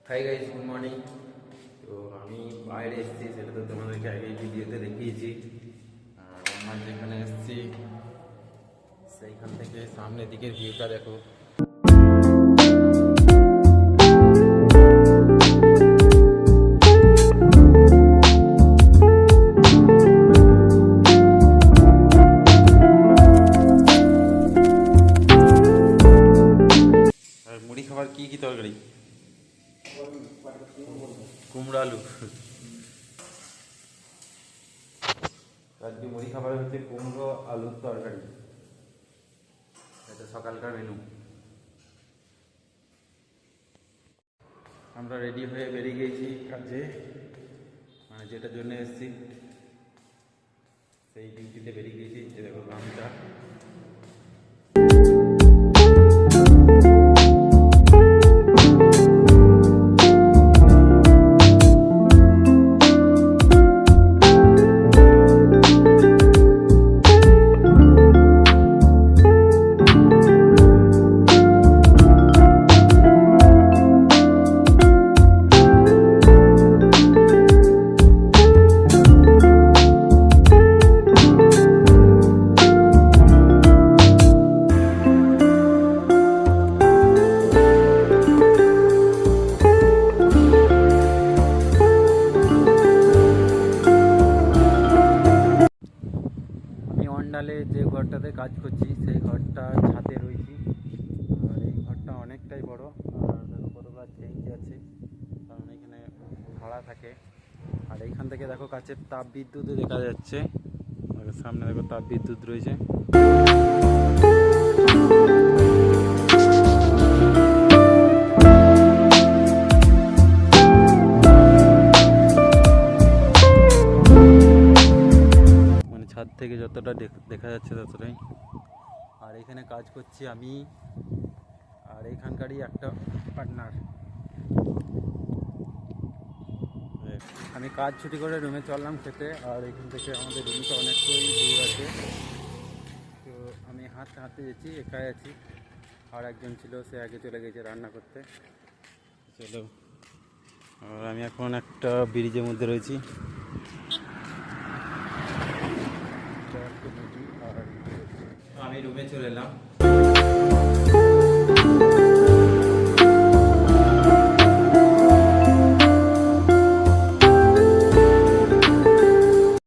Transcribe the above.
Hi guys, good morning. তো আমি বাইরে এসেছি, সেটা তো তোমাদেরকে আগে ভিডিওতে দেখিয়েছি। আমরা যেখানে এসেছি সেইখান থেকে সামনের দিকের ভিউটা দেখো। আর মুড়ি খাবার কি কি তরকারি? কুমড়ো আলু। আজকে মুড়ি খাবার হচ্ছে কুমড়ো আলুর তরকারি। এটা সকালকার মেনু। আমরা রেডি হয়ে বেরিয়ে গেছি কাজে, মানে যেটার জন্য এসেছি সেই ডিউটিতে বেরিয়ে গেছি। যে দেখো গামছা। অন্ডালে যে ঘরটাতে কাজ করছি সেই ঘরটা ছাদে রয়েছি। আর এই ঘরটা অনেকটাই বড়। আর দেখো কতগুলো চেঞ্জ আছে, কারণ এখানে ভাড়া থাকে। আর এইখান থেকে দেখো কাছের তাপ বিদ্যুৎও দেখা যাচ্ছে। সামনে দেখো তাপ বিদ্যুৎ রয়েছে। ছাদ থেকে যতটা দেখা যাচ্ছে ততটাই। আর এখানে কাজ করছি আমি আর এখানকারই একটা পার্টনার। আমি কাজ ছুটি করে রুমে চললাম খেতে। আর এখান থেকে আমাদের রুমটা অনেকটাই দূর আছে। তো আমি হাঁটতে হাঁটতে যেছি, একাই আছি। আর একজন ছিল, সে আগে চলে গেছে রান্না করতে। চলো, আর আমি এখন একটা ব্রিজের মধ্যে রয়েছি। আমি রুমে চলে এলাম।